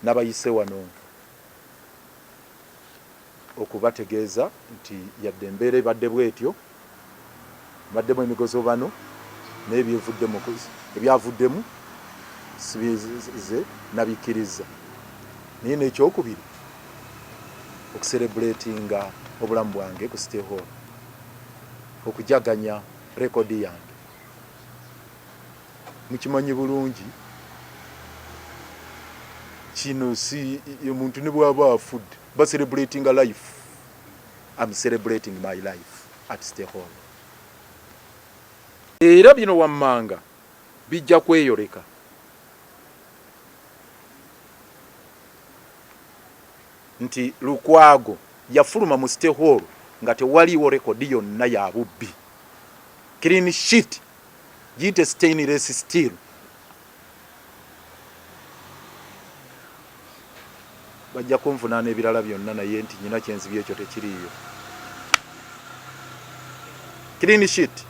n'abayise wano okubategeeza nti yadde embeera ebadde bwetyo baddemu emigozo bano ebyavuddemu sibize nabikkiriza naye n'ekyokubiri okuserebulatinga obulamu bwange ku City Hall okujaganya rekodi yange mukimanyi bulungi kino si omuntu ne bw'aba afudde ba celebrating a life. I'm celebrating my life at City Hall. Era bino wammanga bijja kweyoleka nti Lukwago yafuluma mu City Hall nga tewaliwo rekodi yonna ya bubbi. Clean sheet giyite stainless steel. Bajja kunvunaana ebirala byonna naye nti nyina kyenzibye ekyo tekiriiyo. Clean sheet.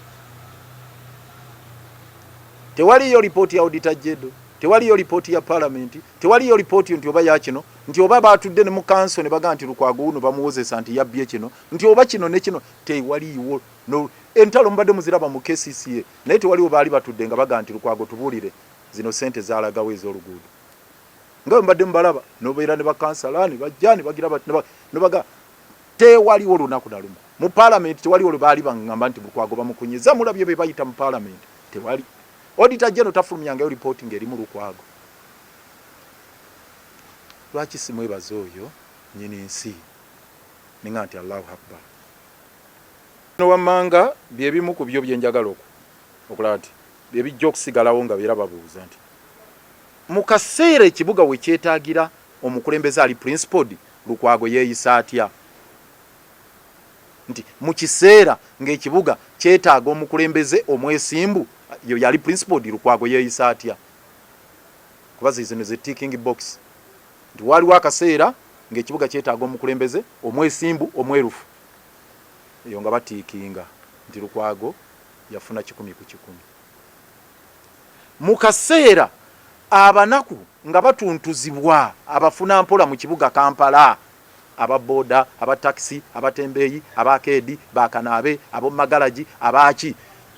Tewaliyo ripooti ya Auditor General, tewaliyo ripooti ya Parliament, tewaliyo ripooti nti oba ya kino, nti oba batudde ne mu council ne baga nti Lukwago uno bamuwozesa nti yabbye kino, nti oba kino ne kino, tewaliyo. No, entalo mbadde muziraba mu KCCA, naye tewaliwo baali batudde nga baga nti Lukwago tubuulire zino sente zaalagawo ez'oluguudo. Nga mbadde mbalaba nobeera ne bakansalani bajjani bagira bati ne baga tewaliwo lunaku na lumu. Mu Parliament tewaliwo lwe baali bangamba nti Lukwago bamukunyiza mulabye be bayita mu Parliament. Tewali. Auditor General tafulumyangayo reporting eri mu Lukwago. Lwaki simwebaza oyo nyini nsi ninga nti Allahu Akbar. No wammanga bye bimu ku byo byenjagala okulaba nti bye bijja okusigalawo nga beera babuuza nti mu kaseera ekibuga we kyetaagira omukulembeze ali principled Lukwago yeeyisa atya. Nti mu kiseera ng'ekibuga kyetaaga omukulembeze omwesimbu yo yali principled Lukwago yeeyisa atya. Kubaza zino ze ticking box. Nti waliwo akaseera ng'ekibuga kyetaaga omukulembeze omwesimbu omwerufu. Eyo nga batiikinga nti Lukwago yafuna 10 ku 10. Mu kaseera abanaku nga batuntuzibwa abafuna mpola mu kibuga Kampala, ababoda, abataxi, abatembeyi, abakedi, bakanabe, abomagalaji, abaki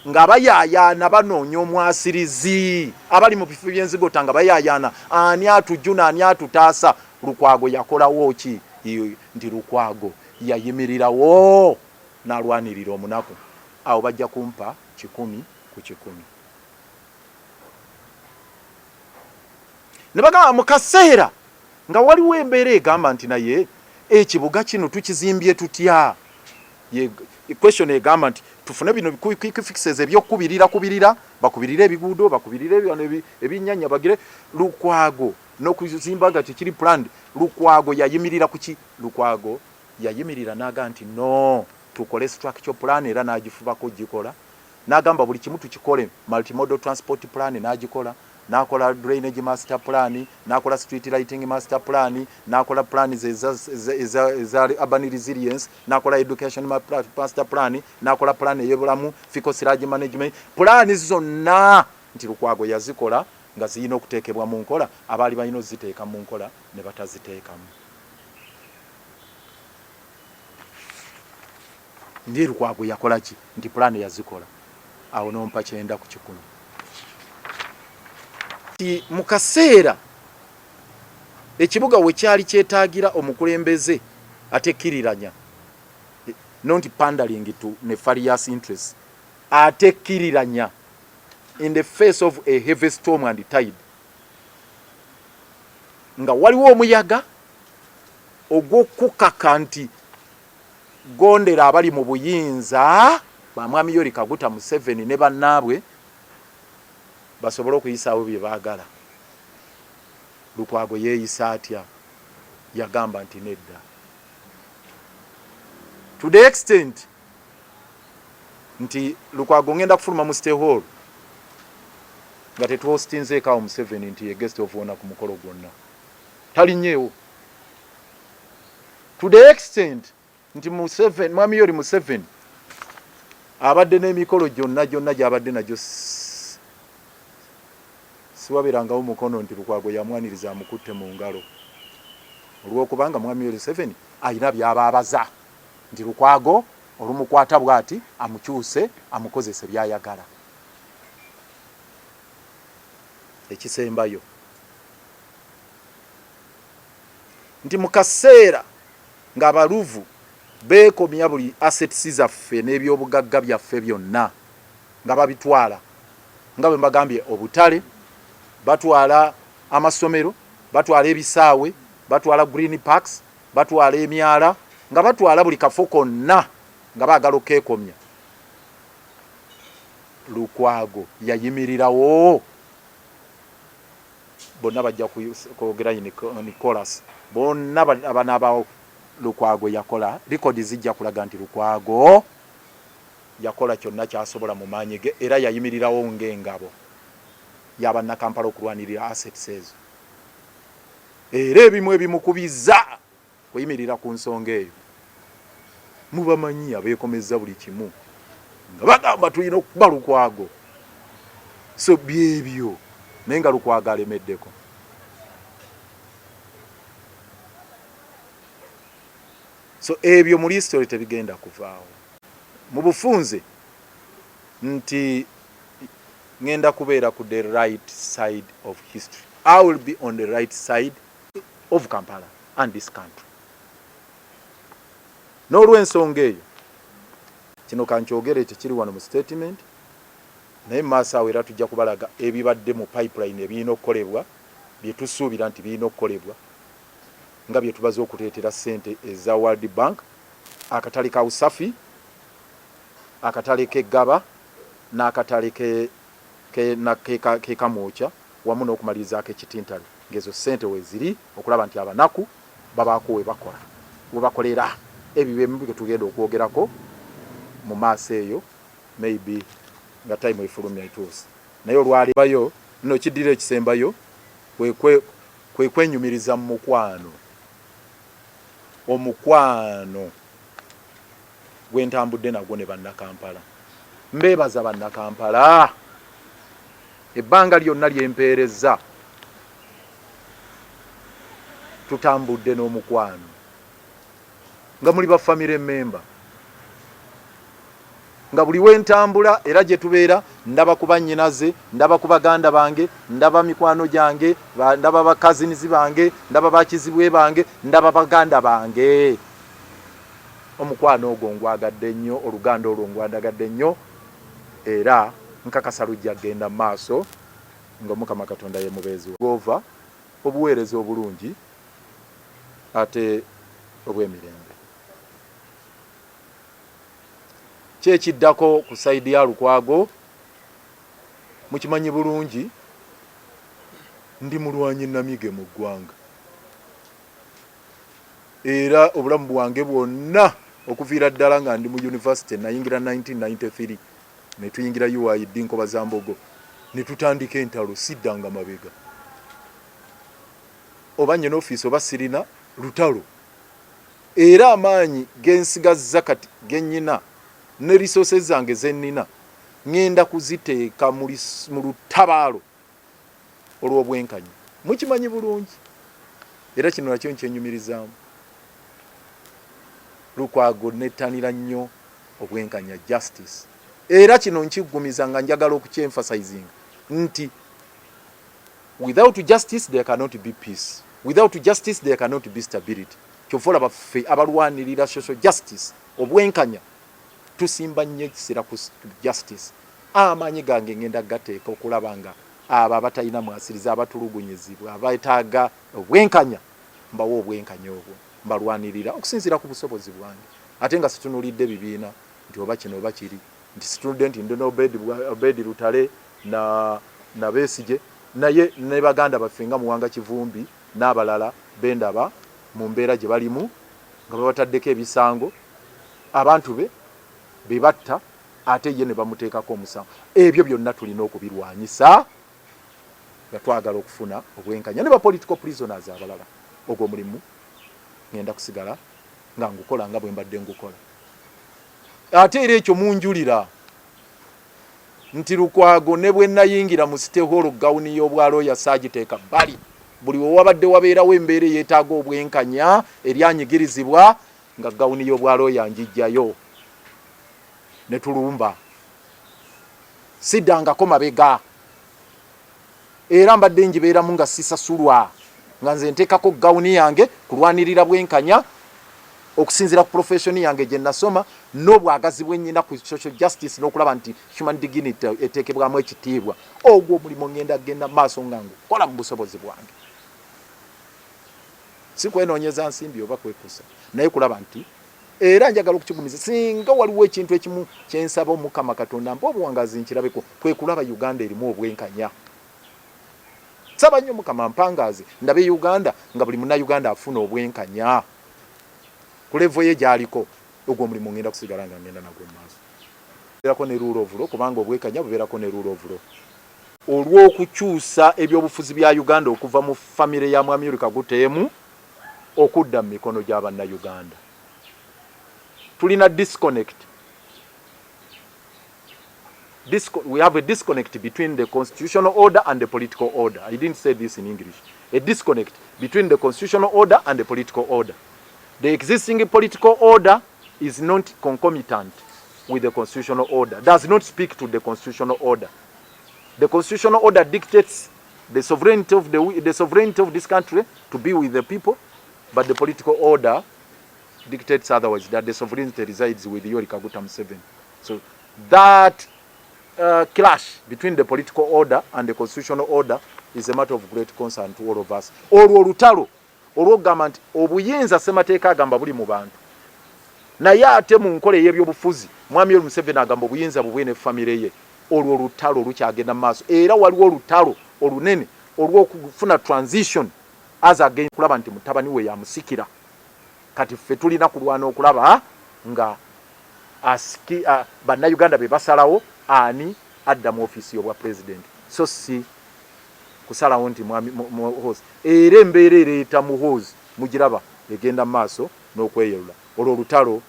nga bayayana banoonya omwasirizi abali mu bifo by'enzigota nga bayayana ani atujuna ani atutaasa. Lukwago yakolawo ki? Nti Lukwago yayimirirawo n'alwanirira omunaku. Awo bajja kumpa 10 ku 10. Ne bagamba mu kaseera nga waliwo embeera egamba nti naye ekibuga kino tukizimbye tutya. Question egamba nti tufune bino quick fixes ebyokubirira bakubirira ebiguudo bakubirira ebinyanya bagire. Lukwago n'okuzimbaga kiri planned. Lukwago yayimirira kuki? Lukwago yayimirira naga nti no tukole structure plan era n'agifubako gikola. N'agamba buli kimu tukikole multimodal transport plan n'agikola. Nakola drainage master plan, nakola street lighting master plan, nakola plans za urban resilience, nakola education master plan, nakola plan ey'obulamu, fecal sewage management. Plans zonna nti Lukwago yazikola nga ziyina okuteekebwa mu nkola, abaali balina oziteeka mu nkola ne bataziteekamu. Ndi Lukwago yakola ki? Nti plan yazikola. Awo nompa 9 ku 10. Mu kaseera ekibuga we kyali kyetaagira omukulembeze atekkiriranya not pandering to nefarious interests, atekkiriranya in the face of a heavy storm and tide, nga waliwo omuyaga ogw'okukaka nti gondera abali mu buyinza bamwami Yoweri Kaguta Museveni ne bannaabwe basobola okuyisaawo bye baagala. Lukwago yeeyisa atya? Yagamba nti nedda. To the extent nti Lukwago ngenda kufuluma mu City Hall nga tetuhostinzeekaawo Museveni nti ye guest of honor ku mukolo gwonna. Talinnyeewo. To the extent nti mwami Yoweri Museveni abadde n'emikolo gyonna gy'abadde nagyo siwabeerangawo mukono nti Lukwago yamwaniriza amukutte mu ngalo olw'okubanga mwami Museveni alina by'abaabaza nti Lukwago olumukwata bw'ati amukyuse amukozese by'ayagala. Ekisembayo nti mu kaseera ng'abaluvu beekomya buli assets zaffe n'ebyobugagga byaffe byonna nga babitwala nga bwe mbagambye obutale, batwala amasomero, batwala ebisaawe, batwala green parks, batwala emyala, nga batwala buli kafo konna nga baagala okeekomya. Lukwago yayimirirawo, bonna bajja kwogera Nicholas, bonna abanaabawo Lukwago yakola, likodi zijja kulaga nti Lukwago yakola kyonna kyasobola mu maanyi ge era yayimirirawo ng'engabo y'abannakampala okulwanirira assets ezo. Era ebimu ebimukubiza kuyimirira ku nsonga eyo. Mubamanyi abeekomeza buli kimu nga bagamba tulina okuba Lukwago. So byebyo naye nga Lukwago alemeddeko. So ebyo mu history tebigenda kuvaawo. Mu bufunze nti ngenda kubeera ku the right side of history. I will be on the right side of Kampala and this country. N'olw'ensonga eyo kino kankyogere tekiri wano mu statement naye maaso awo era tujja kubalaga ebibadde mu pipeline ebirina okukolebwa bye tusuubira nti birina okukolebwa nga bye tubaze okuteetera ssente eza World Bank, akatale ka Usafi, akatale k'eggaba n'akatale ke Kamwokya wamu n'okumalirizaako ekitintale ng'ezo ssente weeziri okulaba nti abanaku babaako we bakolera ebyo byemu bye tugenda okwogerako mu maaso eyo maybe nga time efulumya ituuse. Naye olwalibayo nno kiddira ekisembayo kwe kwenyumiriza mu mukwano. Omukwano gwentambudde nagwo ne bannakampala. Mbeebaza bannakampala ebbanga lyonna lyempeereza tutambudde n'omukwano nga muli ba family member, nga buli wentambula era gye tubeera ndaba ku bannyinaze, ndaba ku baganda bange, ndaba mikwano gyange, ndaba ba cousins bange, ndaba bakizibwe bange, ndaba baganda bange. Omukwano ogwo ngwagadde nnyo, oluganda olwo ngwandagadde nnyo era nkakasa lujja genda mu maaso nga Mukama Katonda ye mubeezi gova obuweereza obulungi ate obw'emirembe. Kyekiddako ku saidi ya Lukwago mukimanyi bulungi ndi mulwanyi namige mu ggwanga era obulamu bwange bwonna okuviira ddala nga ndi mu university nayingira 1993 ne tuyingira UID Nkoba Zambogo ne tutandika entalo siddanga mabega oba nnyina ofiisi oba sirina lutalo era amaanyi gensigazza kati gennyina ne resources zange zennina ngenda kuziteeka mu lutabaalo olw'obwenkanya. Mukimanyi bulungi era kino nakyo nkyenyumirizaamu. Lukwago nettanira nnyo obwenkanya, justice, era kino nkiggumiza nga njagala okukyemphasizing nti without justice there cannot be peace, without justice there cannot be stability. Kyofola baffe abalwanirira social justice, obwenkanya tusimba nnyo ekiseera ku justice. Amaanyi gange ngenda gateeka okulaba nga abo abatalina mwasiriza, abatulugunyizibwa, abeetaaga obwenkanya mbawo obwenkanya obwo, mbalwanirira okusinziira ku busobozi bwange. Ate nga situnulidde bibiina nti oba kino oba kiri, nti situnulidde nti ndi Obedi Lutale na Besigye naye ne baganda baffe nga Muwanga Kivumbi n'abalala bendaba mu mbeera gye balimu nga babataddeko ebisango, abantu be bebatta ate ye ne bamuteekako omusango. Ebyo byonna tulina okubirwanyisa nga twagala okufuna obwenkanya ne ba political prisoners abalala. Ogwo mulimu ngenda kusigala nga ngukola nga bwe mbadde ngukola. Ate era ekyo munjulira nti Lukwago ne bwe nayingira mu City Hall gawuni y'obwalo ya sagiteeka bali buli wabadde wabeerawo embeera yeetaaga obwenkanya eryanyigirizibwa nga gawuni y'obwalo yanjijjayo ne tulumba siddangako mabega era mbadde njibeeramu nga sisasulwa nga nze nteekako gawuni yange kulwanirira bwenkanya okusinzira ku profession yange gye nasoma n'obwagazi bwennyina ku social justice n'okulaba nti human dignity eteekebwamu ekitiibwa ogwo omulimu genda maaso nga ngukola mu busobozi bwange si kwenoonyeza nsimbi oba kwekusa naye kulaba nti era njagala okukigumiza singa waliwo ekintu ekimu kyensaba Omukama Katonda mpa obuwangazi nkirabeko kwe kulaba Uganda erimu obwenkanya saba nnyo Mukama mpangazi ndabe Uganda nga buli munnayuganda afuna obwenkanya ku levo ye gyaliko ogwo omulimu ngenda kusigala nga ngenda nagwo maaso beerako ne rule of law kubanga obwenkanya bubeerako ne rule of law olw'okukyusa ebyobufuzi bya Uganda okuva mu famire ya Mwami Yoweri Kaguta okudda mu mikono gy'Abannayuganda tulina disconnect. We have a disconnect between the constitutional order and the political order. I didn't say this in English. A disconnect between the constitutional order and the political order. The existing political order is not concomitant with the constitutional order, does not speak to the constitutional order. The constitutional order dictates the sovereignty of this country to be with the people, but the political order dictates otherwise, that the sovereignty resides with Yoweri Kaguta Museveni. So that clash between the political order and the constitutional order is a matter of great concern to all of us. Olwo olutalo olwogamba nti obuyinza ssemateeka agamba buli mu bantu naye ate mu nkola ey'ebyobufuzi Mwami Yoweri Museveni agamba obuyinza bubwe ne famire ye. Olwo olutalo lukyagenda mu maaso era waliwo olutalo olunene olw'okufuna transition as again kulaba nti mutabani we yamusikira. Kati ffe tulina kulwana okulaba nga bannayuganda be basalawo ani adda mu ofisi y'obwa president so si kusalawo nti Muhoozi era embeera ereeta Muhoozi mugiraba egenda maaso n'okweyerula. Olwo olutalo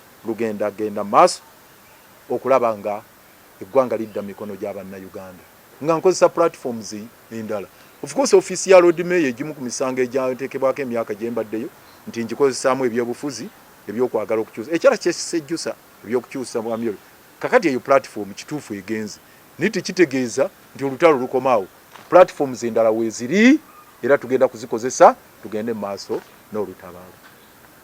genda maaso okulaba nga eggwanga lidda mikono gy'Abannayuganda nga nkozesa platforms endala. Of course ofisi ya Lord Mayor egimu ku misango egyateekebwako emyaka gye mbaddeyo nti ngikozesaamu ebyobufuzi ebyokwagala okukyusa ekyala kyesejjusa ebyokukyusa Mwami Yoweri kakati eyo platform kituufu egenzi niti kitegeeza nti olutalo lukomaawo platforms endala weeziri era tugenda kuzikozesa tugende mu maaso n'olutabaalo.